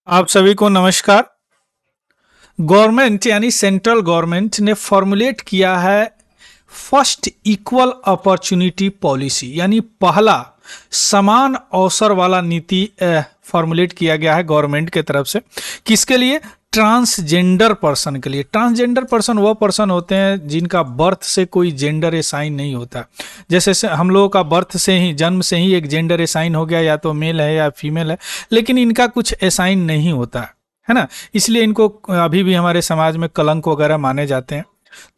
आप सभी को नमस्कार। गवर्नमेंट यानी सेंट्रल गवर्नमेंट ने फॉर्मुलेट किया है फर्स्ट इक्वल अपॉर्चुनिटी पॉलिसी, यानी पहला समान अवसर वाला नीति फॉर्मुलेट किया गया है गवर्नमेंट के तरफ से। किसके लिए? ट्रांसजेंडर पर्सन के लिए। ट्रांसजेंडर पर्सन वो पर्सन होते हैं जिनका बर्थ से कोई जेंडर असाइन नहीं होता। जैसे से हम लोगों का बर्थ से ही, जन्म से ही एक जेंडर असाइन हो गया, या तो मेल है या फीमेल है, लेकिन इनका कुछ असाइन नहीं होता है ना। इसलिए इनको अभी भी हमारे समाज में कलंक वगैरह माने जाते हैं।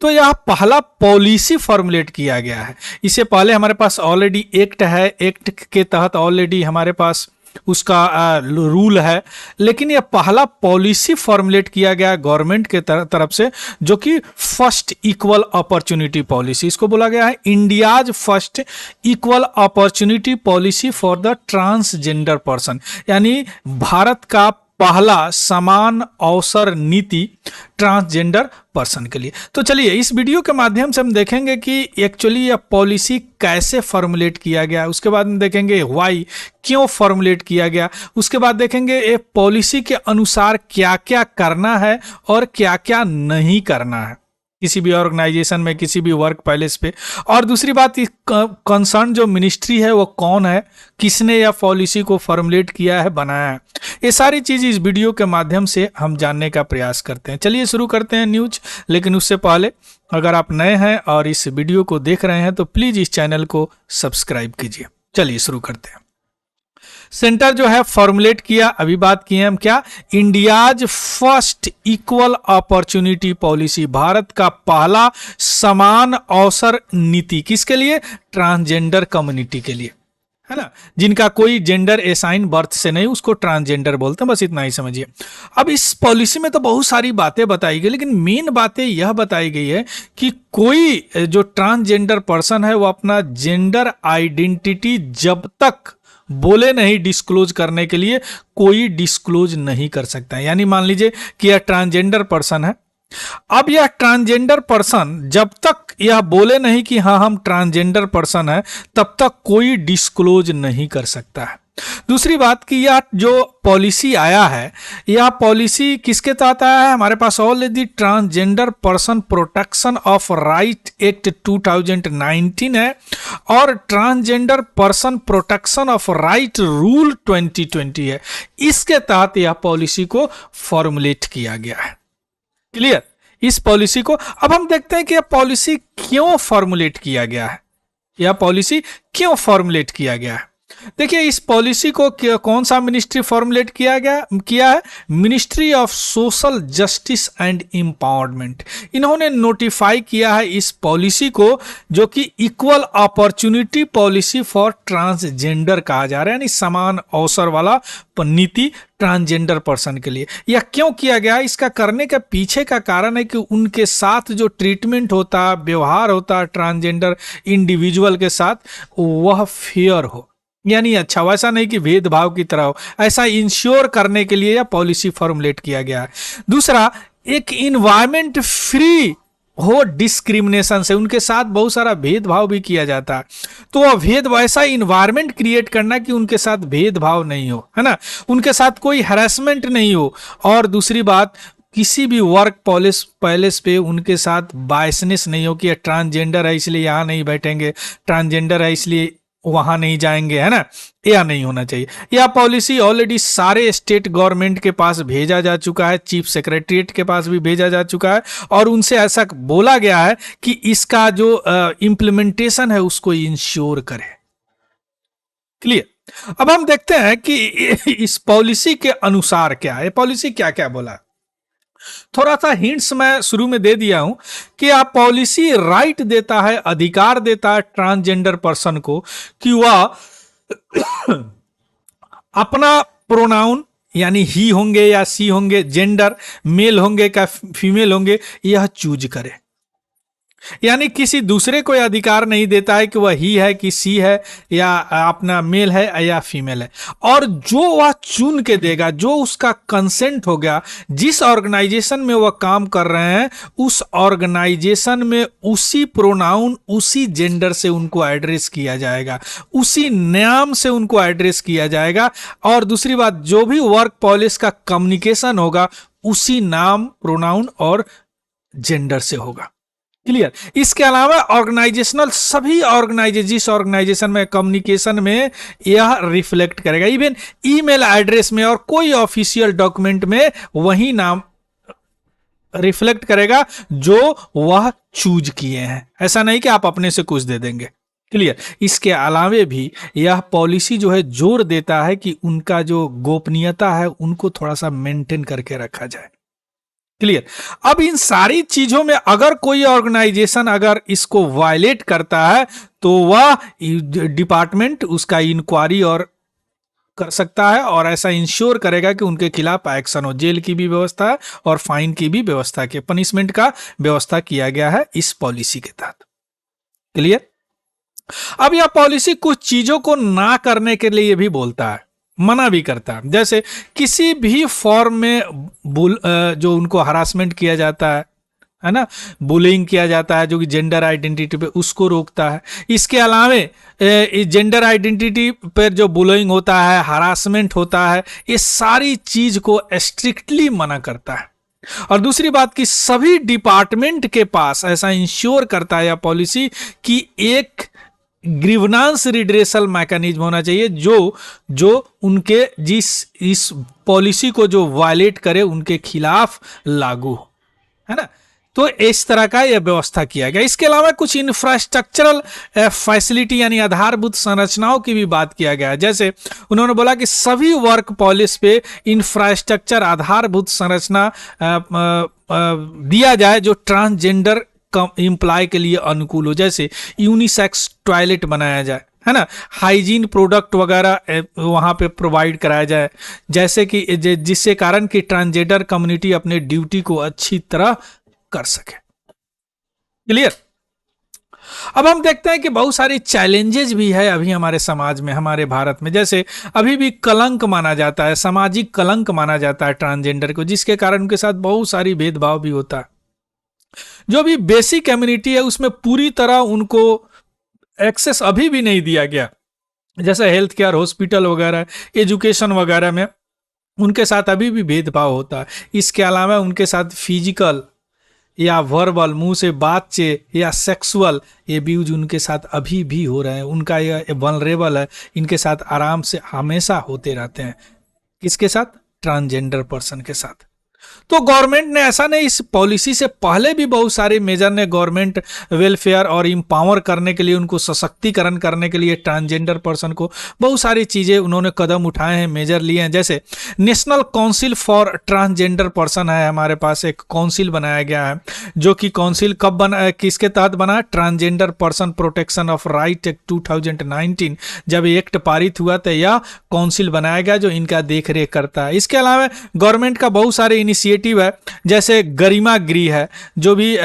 तो यह पहला पॉलिसी फॉर्मुलेट किया गया है। इससे पहले हमारे पास ऑलरेडी एक्ट है, एक्ट के तहत ऑलरेडी हमारे पास उसका रूल है, लेकिन यह पहला पॉलिसी फॉर्मुलेट किया गया गवर्नमेंट के तरफ से, जो कि फर्स्ट इक्वल अपॉर्चुनिटी पॉलिसी। इसको बोला गया है India's first equal opportunity policy for the transgender person, यानी भारत का पहला समान अवसर नीति ट्रांसजेंडर पर्सन के लिए। तो चलिए इस वीडियो के माध्यम से हम देखेंगे कि एक्चुअली यह पॉलिसी कैसे फॉर्मुलेट किया गया, उसके बाद हम देखेंगे व्हाई, क्यों फॉर्मुलेट किया गया, उसके बाद देखेंगे ये पॉलिसी के अनुसार क्या क्या करना है और क्या क्या नहीं करना है किसी भी ऑर्गेनाइजेशन में, किसी भी वर्क प्लेस पे। और दूसरी बात, कंसर्न जो मिनिस्ट्री है वो कौन है, किसने यह पॉलिसी को फॉर्मुलेट किया है, बनाया है, ये सारी चीज इस वीडियो के माध्यम से हम जानने का प्रयास करते हैं। चलिए शुरू करते हैं न्यूज। लेकिन उससे पहले अगर आप नए हैं और इस वीडियो को देख रहे हैं तो प्लीज इस चैनल को सब्सक्राइब कीजिए। चलिए शुरू करते हैं। सेंटर जो है फॉर्मुलेट किया, अभी बात की है हम क्या, India's first equal opportunity policy, Bharat का पहला समान अवसर नीति। किसके लिए? ट्रांसजेंडर कम्युनिटी के लिए, है ना, जिनका कोई जेंडर असाइन बर्थ से नहीं, उसको ट्रांसजेंडर बोलते हैं। बस इतना ही समझिए। अब इस पॉलिसी में तो बहुत सारी बातें बताई गई, लेकिन मेन बातें यह बताई गई है कि कोई जो ट्रांसजेंडर पर्सन है वो अपना जेंडर आइडेंटिटी जब तक बोले नहीं डिस्क्लोज करने के लिए, कोई डिस्क्लोज नहीं कर सकता है। यानी मान लीजिए कि यह ट्रांसजेंडर पर्सन है। अब यह ट्रांसजेंडर पर्सन जब तक यह बोले नहीं कि हाँ हम ट्रांसजेंडर पर्सन है, तब तक कोई डिस्क्लोज नहीं कर सकता है। दूसरी बात कि यह जो पॉलिसी आया है, यह पॉलिसी किसके तहत आया है? हमारे पास already transgender person protection of right act 2019 है और transgender person protection of right rule 2020 है। इसके तहत यह पॉलिसी को फॉर्मुलेट किया गया है। क्लियर? इस पॉलिसी को अब हम देखते हैं कि यह पॉलिसी क्यों फॉर्मुलेट किया गया है। यह पॉलिसी क्यों फॉर्मुलेट किया गया है? देखिए, इस पॉलिसी को कौन सा मिनिस्ट्री फॉर्मुलेट किया है? Ministry of social justice and empowerment. इन्होंने नोटिफाई किया है इस पॉलिसी को, जो कि equal opportunity policy for transgender कहा जा रहा है, यानी समान अवसर वाला नीति ट्रांसजेंडर पर्सन के लिए। यह क्यों किया गया? इसका करने के पीछे का कारण है कि उनके साथ जो ट्रीटमेंट होता, व्यवहार होता ट्रांसजेंडर इंडिविजुअल के साथ, वह फेयर हो, यानी अच्छा, वैसा नहीं कि भेदभाव की तरह हो। ऐसा इंश्योर करने के लिए यह पॉलिसी फॉर्मुलेट किया गया है। दूसरा, एक इन्वायरमेंट फ्री हो डिस्क्रिमिनेशन से, उनके साथ बहुत सारा भेदभाव भी किया जाता है, तो वह वैसा इन्वायरमेंट क्रिएट करना कि उनके साथ भेदभाव नहीं हो, है ना, उनके साथ कोई हैरेसमेंट नहीं हो। और दूसरी बात, किसी भी वर्क पैलेस पे उनके साथ बायसनेस नहीं हो कि ट्रांसजेंडर है इसलिए यहाँ नहीं बैठेंगे, ट्रांसजेंडर है इसलिए वहां नहीं जाएंगे, है ना, यह नहीं होना चाहिए। यह पॉलिसी ऑलरेडी सारे स्टेट गवर्नमेंट के पास भेजा जा चुका है, चीफ सेक्रेटरीट के पास भी भेजा जा चुका है, और उनसे ऐसा बोला गया है कि इसका जो इम्प्लीमेंटेशन है उसको इंश्योर करे। क्लियर? अब हम देखते हैं कि इस पॉलिसी के अनुसार क्या है, पॉलिसी क्या क्या बोला। थोड़ा सा हिंट्स मैं शुरू में दे दिया हूं कि आप पॉलिसी राइट देता है, अधिकार देता है ट्रांसजेंडर पर्सन को कि वह अपना प्रोनाउन, यानी ही होंगे या सी होंगे, जेंडर मेल होंगे क्या फीमेल होंगे, यह चूज करे। यानी किसी दूसरे को यह अधिकार नहीं देता है कि वह ही है कि सी है या अपना मेल है या फीमेल है। और जो वह चुन के देगा, जो उसका कंसेंट हो गया, जिस ऑर्गेनाइजेशन में वह काम कर रहे हैं उस ऑर्गेनाइजेशन में उसी प्रोनाउन, उसी जेंडर से उनको एड्रेस किया जाएगा, उसी नाम से उनको एड्रेस किया जाएगा। और दूसरी बात, जो भी वर्क पॉलिसी का कम्युनिकेशन होगा उसी नाम, प्रोनाउन और जेंडर से होगा। क्लियर। इसके अलावा ऑर्गेनाइजेशनल, सभी ऑर्गेनाइजेशन, जिस ऑर्गेनाइजेशन में कम्युनिकेशन में यह रिफ्लेक्ट करेगा, इवन ईमेल एड्रेस में और कोई ऑफिशियल डॉक्यूमेंट में वही नाम रिफ्लेक्ट करेगा जो वह चूज किए हैं। ऐसा नहीं कि आप अपने से कुछ दे देंगे। क्लियर। इसके अलावे भी यह पॉलिसी जो है जोर देता है कि उनका जो गोपनीयता है उनको थोड़ा सा मेंटेन करके रखा जाए। क्लियर। अब इन सारी चीजों में अगर कोई ऑर्गेनाइजेशन अगर इसको वायलेट करता है तो वह डिपार्टमेंट उसका इंक्वायरी और कर सकता है और ऐसा इंश्योर करेगा कि उनके खिलाफ एक्शन हो। जेल की भी व्यवस्था है और फाइन की भी व्यवस्था की, पनिशमेंट का व्यवस्था किया गया है इस पॉलिसी के तहत। क्लियर। अब यह पॉलिसी कुछ चीजों को ना करने के लिए भी बोलता है, मना भी करता है। जैसे किसी भी फॉर्म में जो उनको हरासमेंट किया जाता है ना, बुलिंग किया जाता है जो कि जेंडर आइडेंटिटी पे, उसको रोकता है। इसके अलावे जेंडर आइडेंटिटी पर जो बुलिंग होता है, हरासमेंट होता है, ये सारी चीज को स्ट्रिक्टली मना करता है। और दूसरी बात कि सभी डिपार्टमेंट के पास ऐसा इंश्योर करता है यह पॉलिसी कि एक ग्रीवनांस रिड्रेसल मैकेनिज्म होना चाहिए जो उनके इस पॉलिसी को जो वायलेट करे उनके खिलाफ लागू हो, है ना। तो इस तरह का यह व्यवस्था किया गया। इसके अलावा कुछ इंफ्रास्ट्रक्चरल फैसिलिटी यानी आधारभूत संरचनाओं की भी बात किया गया है। जैसे उन्होंने बोला कि सभी वर्क पॉलिसी पे इंफ्रास्ट्रक्चर, आधारभूत संरचना दिया जाए जो ट्रांसजेंडर एम्प्लॉय के लिए अनुकूल हो। जैसे यूनिसेक्स टॉयलेट बनाया जाए, है ना, हाइजीन प्रोडक्ट वगैरह वहां पे प्रोवाइड कराया जाए, जैसे कि जिससे कारण कि ट्रांसजेंडर कम्युनिटी अपने ड्यूटी को अच्छी तरह कर सके। क्लियर। अब हम देखते हैं कि बहुत सारी चैलेंजेस भी है अभी हमारे समाज में, हमारे भारत में। जैसे अभी भी कलंक माना जाता है, सामाजिक कलंक माना जाता है ट्रांसजेंडर को, जिसके कारण उनके साथ बहुत सारी भेदभाव भी होता है। जो भी बेसिक कम्युनिटी है उसमें पूरी तरह उनको एक्सेस अभी भी नहीं दिया गया। जैसे हेल्थ केयर, हॉस्पिटल वगैरह, एजुकेशन वगैरह में उनके साथ अभी भी भेदभाव होता है। इसके अलावा उनके साथ फिजिकल या वर्बल, मुंह से बातचीत या सेक्सुअल एब्यूज उनके साथ अभी भी हो रहे हैं। उनका यह वल्नरेबल है, इनके साथ आराम से हमेशा होते रहते हैं। किसके साथ? ट्रांसजेंडर पर्सन के साथ। तो गवर्नमेंट ने ऐसा नहीं, इस पॉलिसी से पहले भी बहुत सारे मेजर ने गवर्नमेंट वेलफेयर और एम्पावर करने के लिए, उनको सशक्तिकरण करने के लिए ट्रांसजेंडर पर्सन को बहुत सारी चीज़ें उन्होंने कदम उठाए हैं, मेजर लिए हैं। जैसे national council for transgender person है, हमारे पास एक काउंसिल बनाया गया है, जो कि काउंसिल कब बना, किसके तहत बना? Transgender person protection of right act 2019, जब एक्ट पारित हुआ तो यह काउंसिल बनाया गया जो इनका देख रेख करता है। इसके अलावा गवर्नमेंट का बहुत सारे इनिशिएटिव है, जैसे गरिमा गृह है, जो भी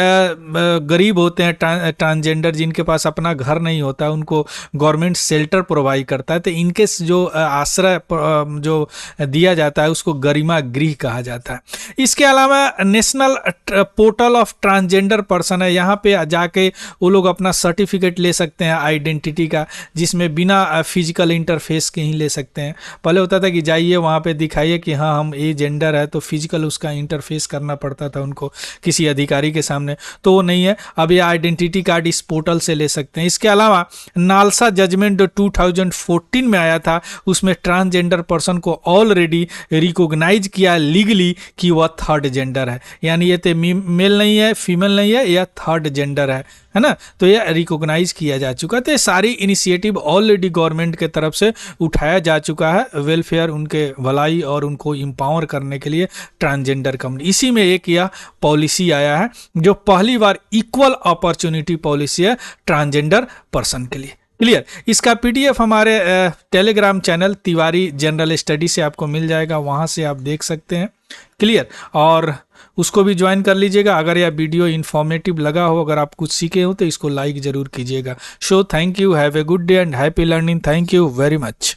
गरीब होते हैं ट्रांसजेंडर, जिनके पास अपना घर नहीं होता, उनको गवर्नमेंट शेल्टर प्रोवाइड करता है। तो इनके जो आश्रय जो दिया जाता है उसको गरिमा गृह कहा जाता है। इसके अलावा national portal of transgender person है, यहाँ पे जाके वो लोग अपना सर्टिफिकेट ले सकते हैं आइडेंटिटी का, जिसमें बिना फिजिकल इंटरफेस के ही ले सकते हैं। पहले होता था कि जाइए वहाँ पे दिखाइए कि हाँ हम ये जेंडर है, तो फिजिकल उसका इंटरफेस करना पड़ता था उनको किसी अधिकारी के सामने, तो वो नहीं है। अब ये आइडेंटिटी कार्ड इस पोर्टल से ले सकते हैं। इसके अलावा नालसा जजमेंट जो 2014 में आया था, उसमें ट्रांसजेंडर पर्सन को ऑलरेडी रिकॉग्नाइज किया लीगली कि वह थर्ड जेंडर है, यानी ये तो मेल नहीं है, फीमेल नहीं है, यह थर्ड जेंडर है ना, तो यह रिकॉग्नाइज किया जा चुका है। तो ये सारी इनिशिएटिव ऑलरेडी गवर्नमेंट के तरफ से उठाया जा चुका है, वेलफेयर, उनके भलाई और उनको एम्पावर करने के लिए ट्रांसजेंडर कम्युनिटी। इसी में एक यह पॉलिसी आया है जो पहली बार इक्वल अपॉर्चुनिटी पॉलिसी है ट्रांसजेंडर पर्सन के लिए। क्लियर। इसका पीडीएफ हमारे Telegram channel Tiwari general study से आपको मिल जाएगा, वहाँ से आप देख सकते हैं। क्लियर। और उसको भी ज्वाइन कर लीजिएगा। अगर यह वीडियो इन्फॉर्मेटिव लगा हो, अगर आप कुछ सीखे हो, तो इसको लाइक ज़रूर कीजिएगा। So thank you, have a good day and happy learning. Thank you very much.